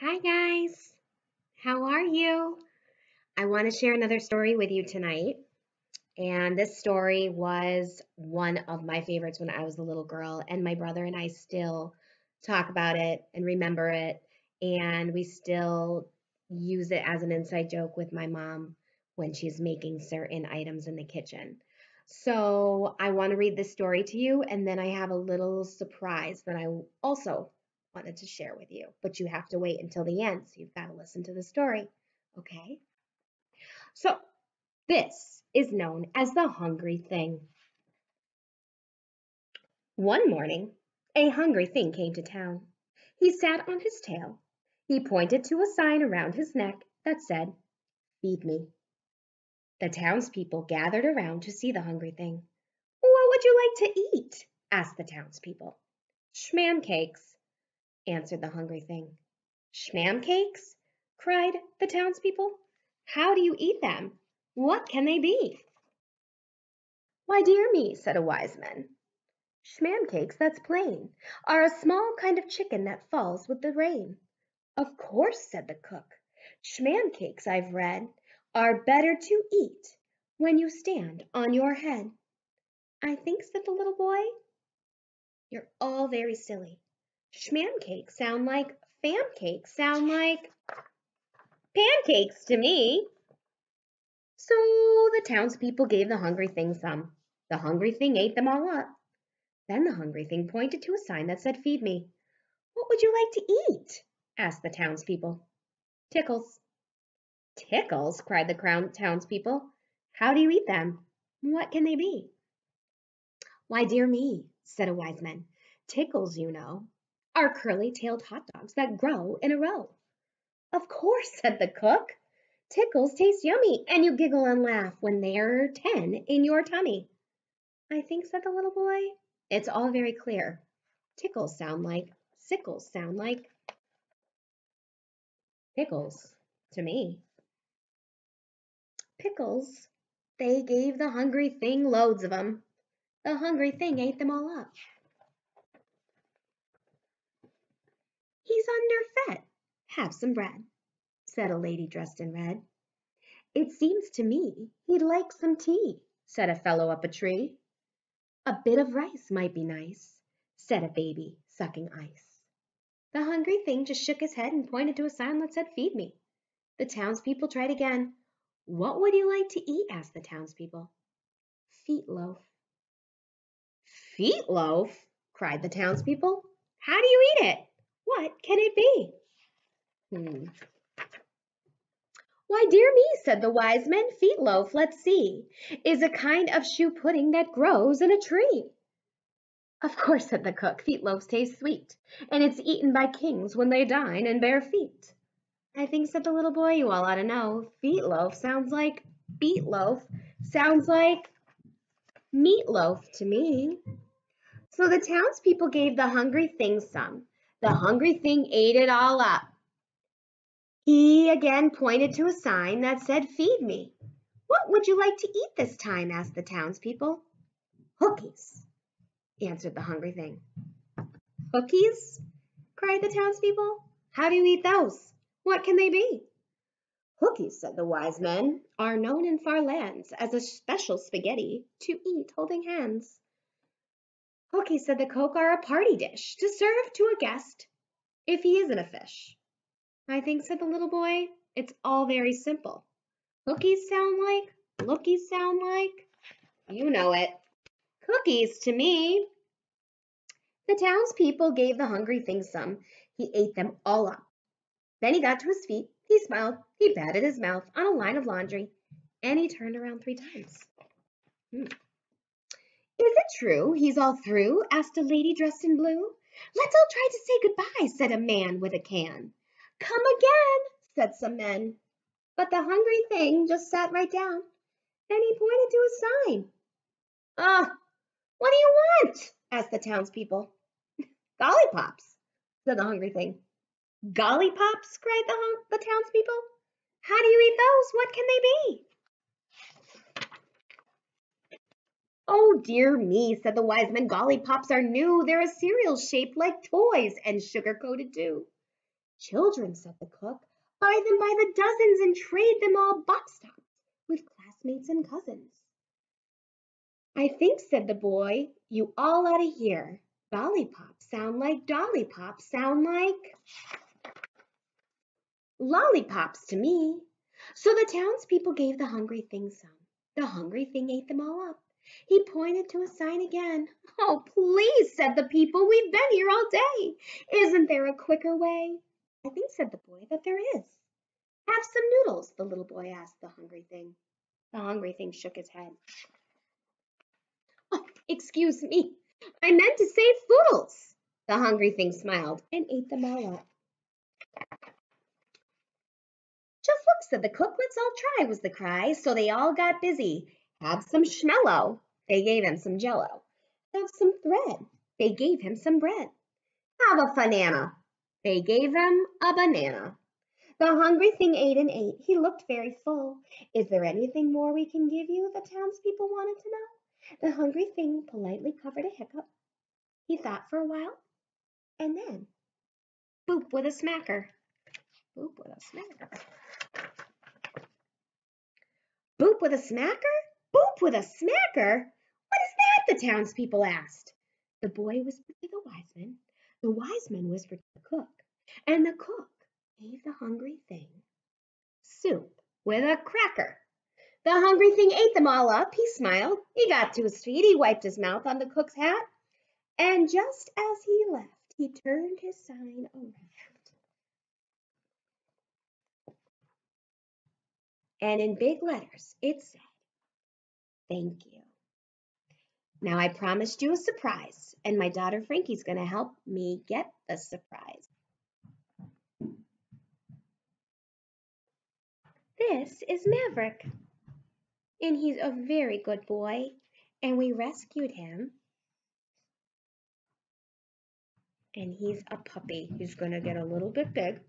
Hi guys, how are you? I want to share another story with you tonight. And this story was one of my favorites when I was a little girl, and my brother and I still talk about it and remember it, and we still use it as an inside joke with my mom when she's making certain items in the kitchen. So I want to read this story to you, and then I have a little surprise that I also wanted to share with you, but you have to wait until the end, so you've got to listen to the story. Okay? So this is known as the hungry thing. One morning, a hungry thing came to town. He sat on his tail. He pointed to a sign around his neck that said, "Feed me." The townspeople gathered around to see the hungry thing. "What would you like to eat?" asked the townspeople. "Schmam cakes," answered the hungry thing. "Schmam cakes?" cried the townspeople. "How do you eat them? What can they be?" "Why, dear me," said a wise man, "schmam cakes, that's plain, are a small kind of chicken that falls with the rain." "Of course," said the cook. "Schmam cakes, I've read, are better to eat when you stand on your head." "I think," said the little boy. "You're all very silly. Schmam cakes sound like fam cakes, sound like pancakes to me." So the townspeople gave the hungry thing some. The hungry thing ate them all up. Then the hungry thing pointed to a sign that said, "Feed me." "What would you like to eat?" asked the townspeople. "Tickles." "Tickles?" cried the townspeople. "How do you eat them? What can they be?" "Why, dear me," said a wise man, "tickles, you know, are curly-tailed hot dogs that grow in a row." "Of course," said the cook. "Tickles taste yummy, and you giggle and laugh when they're 10 in your tummy." "I think," said the little boy. "It's all very clear. Tickles sound like sickles sound like pickles to me." Pickles. They gave the hungry thing loads of 'em. The hungry thing ate them all up. "He's underfed. Have some bread," said a lady dressed in red. "It seems to me he'd like some tea," said a fellow up a tree. "A bit of rice might be nice," said a baby sucking ice. The hungry thing just shook his head and pointed to a sign that said, "Feed me." The townspeople tried again. "What would you like to eat?" asked the townspeople. "Feet loaf." "Feet loaf?" cried the townspeople. "How do you eat it? What can it be?" "Hmm. Why, dear me," said the wise men, "feet loaf, let's see, is a kind of shoe pudding that grows in a tree." "Of course," said the cook, "feet loaves taste sweet, and it's eaten by kings when they dine in bare feet." "I think," said the little boy, "you all ought to know. Feet loaf sounds like beet loaf, sounds like meatloaf to me." So the townspeople gave the hungry thing some. The hungry thing ate it all up. He again pointed to a sign that said, "Feed me." "What would you like to eat this time?" asked the townspeople. "Hookies," answered the hungry thing. "Hookies?" cried the townspeople. "How do you eat those? What can they be?" "Hookies," said the wise men, "are known in far lands as a special spaghetti to eat holding hands." "Hookies," said the cook, "are a party dish to serve to a guest if he isn't a fish." "I think," said the little boy, "it's all very simple. Hookies sound like, lookies sound like, you know it, cookies to me." The townspeople gave the hungry thing some. He ate them all up. Then he got to his feet, he smiled, he patted his mouth on a line of laundry, and he turned around 3 times. "Is it true he's all through?" asked a lady dressed in blue. "Let's all try to say goodbye," said a man with a can. "Come again," said some men. But the hungry thing just sat right down, and he pointed to a sign. What do you want?" asked the townspeople. "Gollipops," said the hungry thing. "Gollipops?" cried the townspeople. "How do you eat those? What can they be?" "Oh, dear me," said the wise men, "gollipops are new. They're a cereal shaped like toys and sugar-coated too." Children, said the cook, buy them by the dozens and trade them all box tops with classmates and cousins. I think, said the boy, you all ought to hear. Lollipops sound like dollypops sound like lollipops to me. So the townspeople gave the hungry thing some. The hungry thing ate them all up. He pointed to a sign again. Oh, please, said the people, we've been here all day. Isn't there a quicker way? I think, said the boy, that there is. Have some noodles, the little boy asked the hungry thing. The hungry thing shook his head. Oh, excuse me, I meant to say foodles. The hungry thing smiled and ate them all up. Just look, said the cook, let's all try, was the cry. So they all got busy. Have some schmello. They gave him some jello. Have some thread. They gave him some bread. Have a banana. They gave him a banana. The hungry thing ate and ate. He looked very full. Is there anything more we can give you? The townspeople wanted to know. The hungry thing politely covered a hiccup. He thought for a while, and then, boop with a smacker. Boop with a smacker. Boop with a smacker? Boop with a smacker? What is that? The townspeople asked. The boy whispered to the wise man. The wise man whispered to the cook. And the cook gave the hungry thing soup with a cracker. The hungry thing ate them all up. He smiled. He got to his feet. He wiped his mouth on the cook's hat. And just as he left, he turned his sign around. And in big letters, it said, thank you. Now I promised you a surprise, and my daughter Frankie's going to help me get the surprise. This is Maverick, and he's a very good boy, and we rescued him. And he's a puppy. He's going to get a little bit big,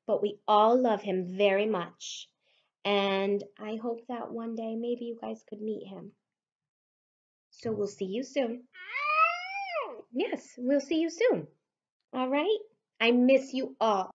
but we all love him very much. And I hope that one day maybe you guys could meet him. So we'll see you soon. Yes, we'll see you soon. All right? I miss you all.